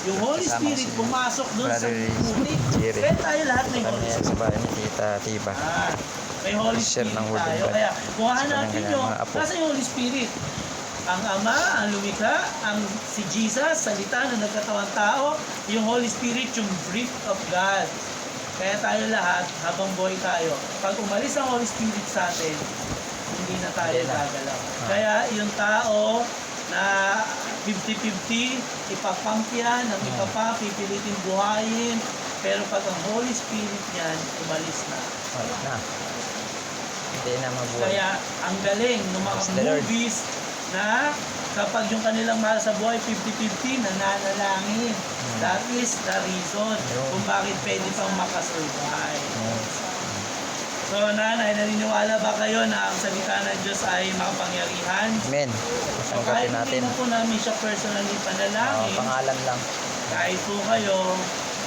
Yung Holy Kasama ko Spirit si pumasok doon sa Brother putik. Jerry. Kaya tayo lahat may Kami Holy sa Spirit. bahay ni Tita Tiba. May Holy Share Spirit ng word of tayo. God. Kaya kung Sa hanapin kanyang nyo, mga apo. nasa yung Holy Spirit? Ang Ama, ang Lumikha, ang si Jesus, salita na nagkatawang tao, yung Holy Spirit, yung breath of God. Kaya tayo lahat, habang buhay tayo, pag umalis ang Holy Spirit sa atin, hindi na tayo gagalaw. Kaya yung tao na 50-50, ipapump yan, ang iba pa, pipilitin buhayin, pero pag ang Holy Spirit niyan, umalis na. Wala na. Hindi na mabuhay. Kaya ang galing ng mga Praise the Lord. movies na kapag yung kanilang mahal sa buhay 50-50 nananalangin. That is the reason kung bakit pwede pang makasurvive. So nanay, naniniwala ba kayo na ang salita ng Diyos ay makapangyarihan? Amen. So Tanggapin kahit natin. hindi na po namin siya personally panalangin, Pangalan lang. kahit po kayo,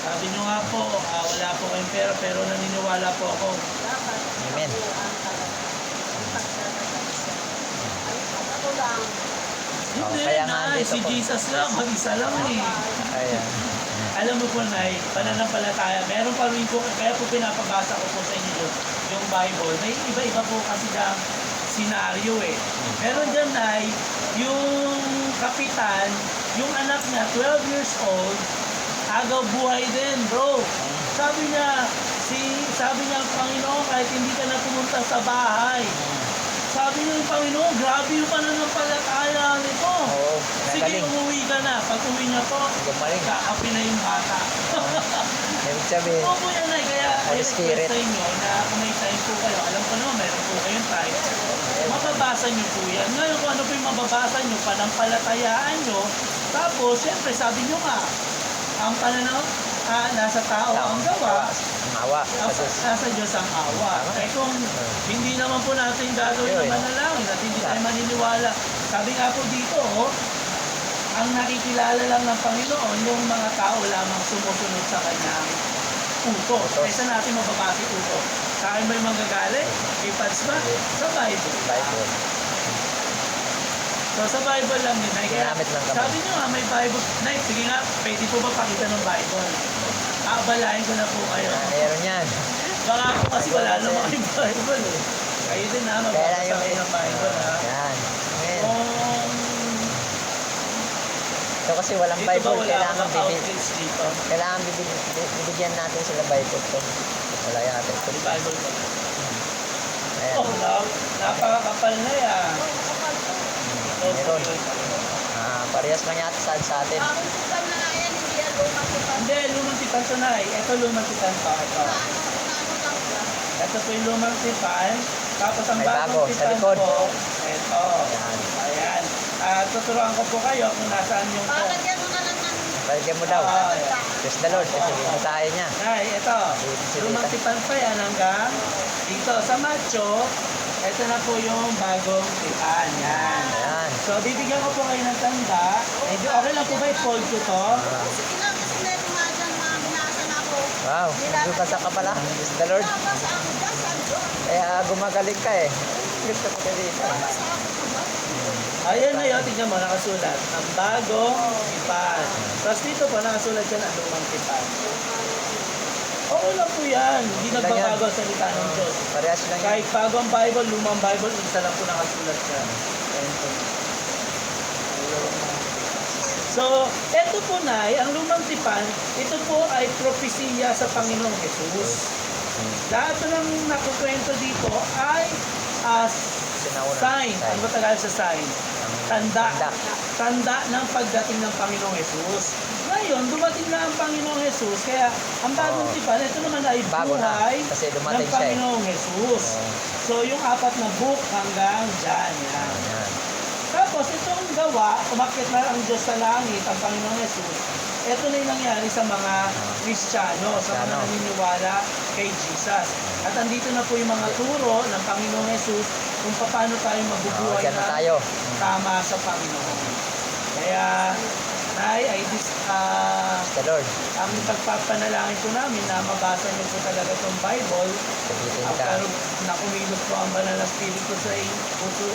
sabi nyo nga po, wala po kayong pera pero naniniwala po ako. Amen. Hindi, kaya nga Nay, dito si po. Jesus lang, mag-isa lang eh. Ayan. Alam mo po, Nay, pananampalataya, meron pa rin po, kaya po pinapabasa ko po sa inyo yung Bible. May iba-iba po kasi ng senaryo eh. Meron dyan, Nay, yung kapitan, yung anak niya, 12 years old, agaw buhay din, bro. Sabi niya, Panginoon, kahit hindi ka na pumunta sa bahay, sabi niya yung Panginoon, grabe yung pananampalataya nito. Oo, Sige, nagaling. umuwi ka na. Pag uwi niya po, Gumaling. kakapi na yung bata. Ibig sabihin, Oo po yan ay, kaya Holy request Spirit. sa inyo na kung may time po kayo, alam ko naman meron po kayong time, mababasa niyo po yan. Ngayon kung ano po yung mababasa niyo, panampalatayaan niyo, tapos syempre sabi niyo nga, ang pananaw, nasa tao ang gawa, ang awa. nasa Diyos ang awa. Eh kung hindi naman po natin gagawin Yun. na manalangin at hindi tayo maniniwala, sabi nga po dito, ang nakikilala lang ng Panginoon, yung mga tao lamang sumusunod sa kanyang utos. Kaysa natin mababasa yung utos. Sa akin ba yung manggagaling? Kay Pads ba? Sa Bible. Bible. So sa Bible lang din. Kaya Ginamit lang kami. sabi nyo nga may Bible. Nay, sige nga, pwede po ba pakita ng Bible? Abalahin ko na po kayo. Meron yan. Baka po kasi wala naman kayong Bible eh. Kayo din ha, magbabasa kayo ng Bible ha. Yan. Amen. Kung Ito kasi walang dito ba Bible, wala kailangan akong outfits dito? bibigyan natin sila Bible to. Wala yata ito. May Bible ko. Ayan. Oh, napakakapal na yan. Ito po Meron. yun. Parehas lang yata sa atin. Hindi, lumang tipan to na eh. Ito lumang tipan pa. Ito po yung lumang tipan. Tapos ang May bago, bagong sa tipan likod. po, ito. Ayan. Ayan. Tuturuan ko po kayo kung nasaan yung po. Palagyan mo daw. Praise the Lord. Kasi tayo niya. Ay, ito. Lumang tipan pa yan hanggang dito. Sa macho, ito na po yung bagong tipan. Yan. Ayan. So, bibigyan ko po kayo ng tanda. Eh, okay lang po ba i-fold ko to? Wow. Nagbabasa ka pala. Praise the Lord. Kaya gumagaling ka eh. Gusto ko ka dito. Ayan na yun, tingnan mo, nakasulat. Ang bagong tipan. Tapos dito po, nakasulat yan ang lumang tipan. Okay lang po yan. Hindi nagbabago ang salita ng Diyos. Parehas lang yan. Kahit bago ang Bible, lumang Bible, isa lang po nakasulat yan. Ayan po. So, eto po na, ang lumang tipan, ito po ay propesiya sa Panginoong Jesus. Lahat ng nakukwento dito ay sign. Ano ba tagal sa sign? Tanda. Tanda ng pagdating ng Panginoong Jesus. Ngayon, dumating na ang Panginoong Jesus, kaya ang bagong tipan, ito naman ay Bago na, buhay kasi ng dumating siya eh. Panginoong Jesus. So, yung 4 na book hanggang dyan. Yan. Ayan. Tapos, itong gawa, umakyat na ang Diyos sa langit, ang Panginoong Jesus. Ito na yung nangyari sa mga Kristiyano, sa mga naniniwala kay Jesus. At andito na po yung mga turo ng Panginoong Jesus kung paano tayo mabubuhay Diyan na na tayo. tama sa Panginoon. Kaya, Nay, The Lord. ang pagpapanalangin po namin na mabasa niyo po talaga itong Bible. Sabitin ka. Pero nakumilot po ang banal na spirito sa puso,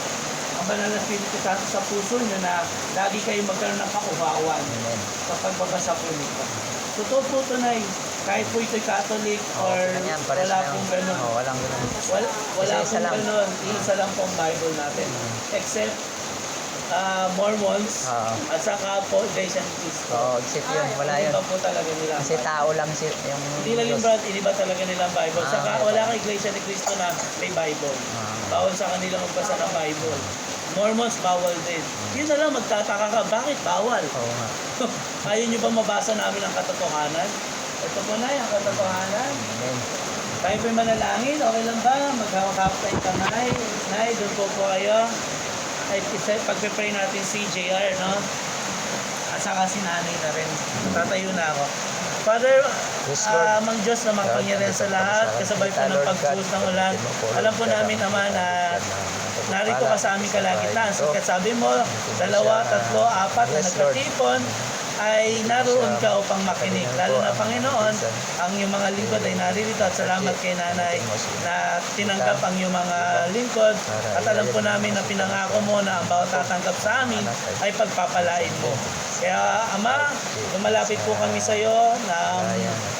ang banal na Espiritu Santo sa puso nyo na lagi kayo magkaroon ng kauhawan Amen. sa pagbabasa po nito. Totoo po ito, Nay. Kahit po ito'y Catholic or Ganyan, pares wala na pong yun. ganun. Walang ganun. Wala Isa-isa pong lang. ganun. Isa lang po ang Bible natin. Except Mormons Oo. at saka po Iglesia ni Cristo. Oo, except yun. Wala yun. Iba po talaga nila. ang Kasi Bible. tao lang si yung Hindi lang yung Diyos. brad, iniba talaga nila ang Bible. Ah, Saka okay. wala kang Iglesia ni Cristo na may Bible. Bawal sa kanila magbasa ng Bible. Mormons, bawal din. Yun na lang, magtataka ka, bakit bawal? Oo nga. Ayaw nyo ba mabasa namin ang katotohanan? Ito po na yung katotohanan. Amen. Tayo po'y manalangin, okay lang ba? Maghawak-hawak tayong kamay. Nay, doon po kayo. Ay, pagpe-pray natin si JR, no? At saka si nanay na rin. Tatayo na ako. Father, Yes, Lord. Amang Diyos na mangpangyarihan sa lahat, kasabay po ng pagpuos ng ulan. Alam po namin, Ama, na narito ka sa aming kalagitnaan. Sapagkat sabi mo, 2, 3, 4 na Yes, Lord. nagkatipon, ay naroon ka upang makinig. Lalo na, Panginoon, ang iyong mga lingkod ay naririto at salamat kay nanay na tinanggap ang iyong mga lingkod at alam po namin na pinangako mo na ang bawat tatanggap sa amin ay pagpapalain mo. Kaya, Ama, lumalapit po kami sa iyo ng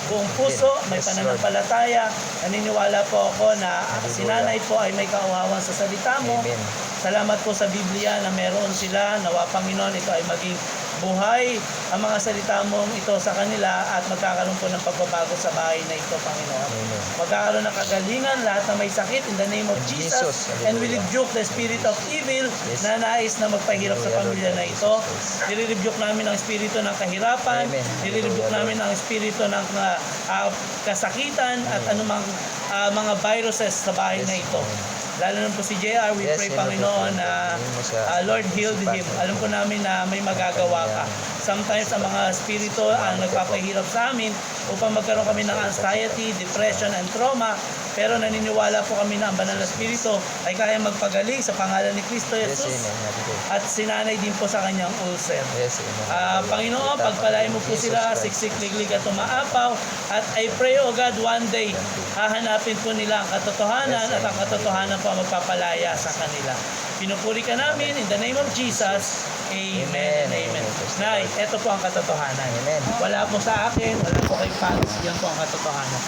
buong puso, may pananampalataya. Naniniwala po ako na si nanay po ay may kauhawan sa salita mo. Amen. Salamat po sa Biblia na meron sila. Nawa, Panginoon, ito ay maging buhay ang mga salita mong ito sa kanila at magkakaroon po ng pagbabago sa bahay na ito, Panginoon. Amen. Magkakaroon ng kagalingan, lahat na may sakit in the name of Jesus. Jesus. And we rebuke the spirit of evil na nais na magpahirap sa pamilya na ito. Nire-rebuke namin ang espiritu ng kahirapan. Amen. Nire-rebuke namin ang espiritu ng kasakitan at anumang mga viruses sa bahay na ito. Lalo na po si JR, we Yes, pray, yun Panginoon, po. na Yun mo siya. Lord, heal him. Alam ko namin na may magagawa ka. Sometimes ang mga espiritu ang nagpapahirap sa amin upang magkaroon kami ng anxiety, depression, and trauma. Pero naniniwala po kami na ang banal na espiritu ay kaya magpagaling sa pangalan ni Kristo Yes, Jesus. amen. At sinanay din po sa kanyang ulcer. Yes, amen. Panginoon, pagpalain mo po sila, siksik, liglig at umaapaw. At I pray, O God, one day, hahanapin po nila ang katotohanan at ang katotohanan po ang magpapalaya sa kanila. Pinupuri ka namin in the name of Jesus. Amen and amen. Nay, ito po ang katotohanan. Amen. Wala po sa akin, wala po kay Paris. Yan po ang katotohanan.